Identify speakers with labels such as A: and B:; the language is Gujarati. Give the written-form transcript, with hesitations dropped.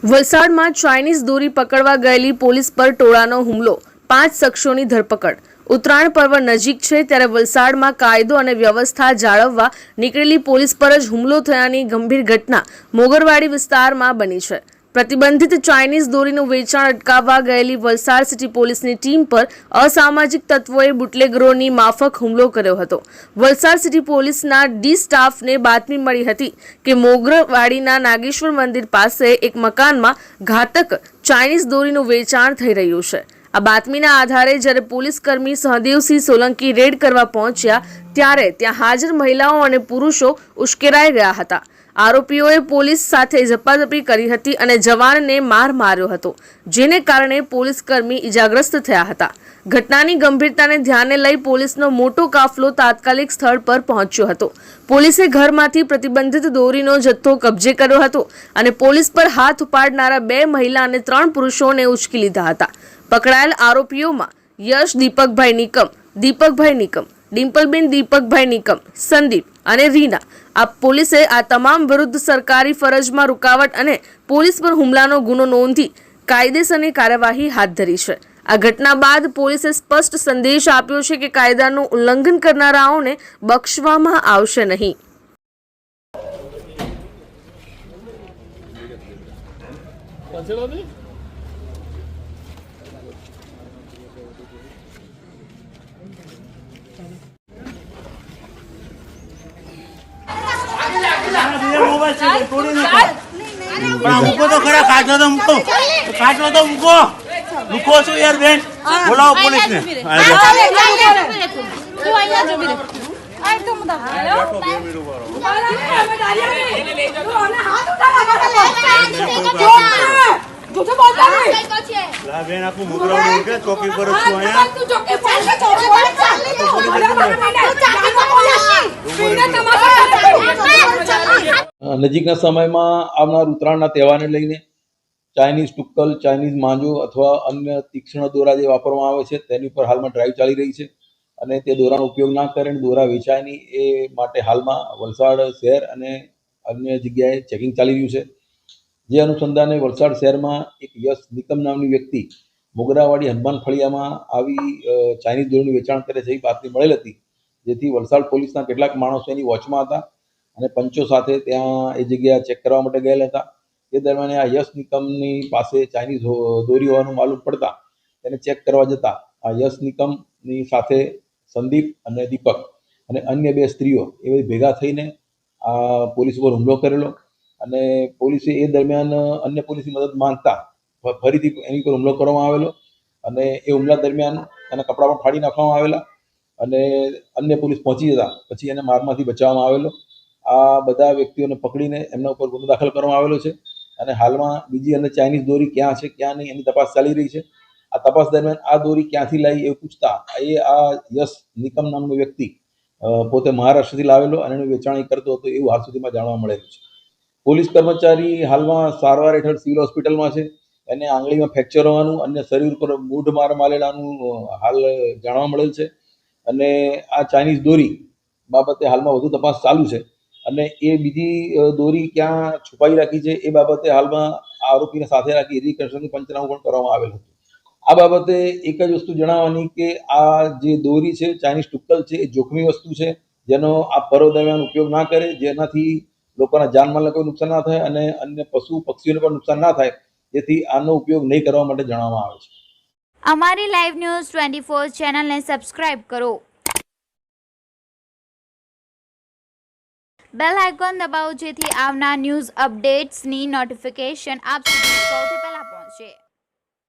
A: વલસાડમાં ચાઇનીઝ દોરી પકડવા ગયેલી પોલીસ પર ટોળાનો હુમલો, 5 શખ્સોની ધરપકડ। ઉત્તરાયણ પર્વ નજીક છે ત્યારે વલસાડમાં કાયદો અને વ્યવસ્થા જાળવવા નીકળેલી પોલીસ પર જ હુમલો થયાની ગંભીર ઘટના મોગરવાડી વિસ્તારમાં બની છે। પ્રતિબંધિત ચાઇનીઝ દોરીનું વેચાણ અટકાવવા ગયેલી વલસાડ સિટી પોલીસની ટીમ પર અસામાજિક તત્વોએ બુટલેગરોની માફક હુમલો કર્યો હતો। વલસાડ સિટી પોલીસના ડી સ્ટાફને બાતમી મળી હતી કે મોગરવાડીના નાગેશ્વર મંદિર પાસે એક મકાનમાં ઘાતક ચાઇનીઝ દોરીનું વેચાણ થઈ રહ્યું છે। આ બાતમીના આધારે જ્યારે પોલીસ કર્મી સહદેવસિંહ સોલંકી રેડ કરવા પહોંચ્યા ત્યારે ત્યાં હાજર મહિલાઓ અને પુરુષો ઉશ્કેરાઈ ગયા હતા। આરોપીઓએ પોલીસ સાથે ઝપાઝપી કરી હતી અને જવાનને માર માર્યો હતો, જેને કારણે પોલીસ કર્મી ઇજાગ્રસ્ત થયા હતા। ઘટનાની ગંભીરતાને ધ્યાને લઈ પોલીસનો મોટો કાફલો તાત્કાલિક સ્થળ પર પહોંચ્યો હતો। પોલીસે ઘરમાંથી પ્રતિબંધિત દોરીનો જથ્થો કબજે કર્યો હતો અને પોલીસ પર હાથ ઉપાડનારા 2 મહિલા અને 3 પુરુષોને ઉચકી લીધા હતા। પકડાયેલ આરોપીઓમાં યશ દીપકભાઈ નિકમ, ડિમ્પલબેન દીપકભાઈ નિકમ, સંદીપ અને રીના। આ પોલીસે આ તમામ વિરુદ્ધ સરકારી ફરજમાં રૂકાવટ અને પોલીસ પર હુમલાનો ગુનો નોંધી કાયદેસરની કાર્યવાહી હાથ ધરી છે। આ ઘટના બાદ પોલીસે સ્પષ્ટ સંદેશ આપ્યો છે કે કાયદાનું ઉલ્લંઘન કરનારાઓને બક્ષવામાં આવશે નહીં।
B: मुको तो खड़ा काटो तो मुको रुको छो यार बेन बोलाओ पुलिस ने बेन आपको मुकराव के चौकी पर छो आया
C: નજીકના સમયમાં આવનાર ઉત્તરાયણના તહેવારને લઈને ચાઇનીઝ ટુક્કલ, ચાઇનીઝ માંજો અથવા અન્ય તીક્ષ્ણ દોરા જે વાપરવામાં આવે છે તેની પર હાલમાં ડ્રાઈવ ચાલી રહી છે અને તે દોરાનો ઉપયોગ ના કરે અને દોરા વેચાય નહીં એ માટે હાલમાં વલસાડ શહેર અને અન્ય જગ્યાએ ચેકિંગ ચાલી રહ્યું છે। જે અનુસંધાને વલસાડ શહેરમાં એક યશ નિકમ નામની વ્યક્તિ મોગરાવાડી હનુમાન ફળિયામાં આવી ચાઇનીઝ દોરીનું વેચાણ કરે છે એ બાતમી મળેલ હતી, જેથી વલસાડ પોલીસના કેટલાક માણસો એની વોચમાં હતા અને પંચો સાથે ત્યાં એ જગ્યા ચેક કરવા માટે ગયેલા હતા। એ દરમિયાન આ યશ નિકમની પાસે ચાઇનીઝ દોરી હોવાનું માલુમ પડતા તેને ચેક કરવા જતા આ યશ નિકમની સાથે સંદીપ અને દીપક અને અન્ય 2 સ્ત્રીઓ એ ભેગા થઈને આ પોલીસ ઉપર હુમલો કરેલો અને પોલીસે એ દરમિયાન અન્ય પોલીસની મદદ માંગતા ફરીથી એની પર હુમલો કરવામાં આવેલો અને એ હુમલા દરમિયાન એના કપડાં પણ ફાડી નાખવામાં આવેલા અને અન્ય પોલીસ પહોંચી જતા પછી એને મારમાંથી બચાવવામાં આવેલો। આ બધા વ્યક્તિઓને પકડીને એમના ઉપર ગુનો દાખલ કરવામાં આવેલો છે અને હાલમાં બીજી અને ચાઇનીઝ દોરી ક્યાં છે ક્યાં નહીં એની તપાસ ચાલી રહી છે। આ તપાસ દરમિયાન આ દોરી ક્યાંથી લાવી એવું પૂછતા આ યશ નિકમ નામનો વ્યક્તિ પોતે મહારાષ્ટ્રથી લાવેલો અને એનું વેચાણ કરતો હતો એવું હાલ સુધીમાં જાણવા મળેલું છે। પોલીસ કર્મચારી હાલમાં સારવાર હેઠળ સિવિલ હોસ્પિટલમાં છે। એને આંગળીમાં ફ્રેક્ચર હોવાનું અને શરીર ઉપર મૂઢ માર મારેલાનું હાલ જાણવા મળેલ છે અને આ ચાઇનીઝ દોરી બાબતે હાલમાં વધુ તપાસ ચાલુ છે અને એ બીજી દોરી ક્યાં છુપાઈ રાખી છે એ બાબતે હાલમાં આરોપીને સાથે રાખી રિકન્સ્ટ્રક્શન પંચનામું પણ કરવામાં આવેલ હતું। આ બાબતે એક જ વસ્તુ જણાવવાની કે આ જે દોરી છે ચાઇનીઝ ટુક્કલ છે એ જોખમી વસ્તુ છે, જેનો આ પર્વ દરમિયાન ઉપયોગ ના કરે, જેનાથી લોકોના જાનમાલને કોઈ નુકસાન ના થાય અને અન્ય પશુ પક્ષીઓને પણ નુકસાન ના થાય, જેથી આનો ઉપયોગ નહીં કરવા માટે જણાવવામાં આવે છે।
D: અમારી લાઈવ ન્યૂઝ 24 ચેનલને સબસ્ક્રાઇબ કરો, બેલ આઇકોન દબાવો જેથી આવનાર ન્યૂઝ અપડેટ્સની નોટિફિકેશન આપ સુધી સૌથી પહેલા પહોંચે।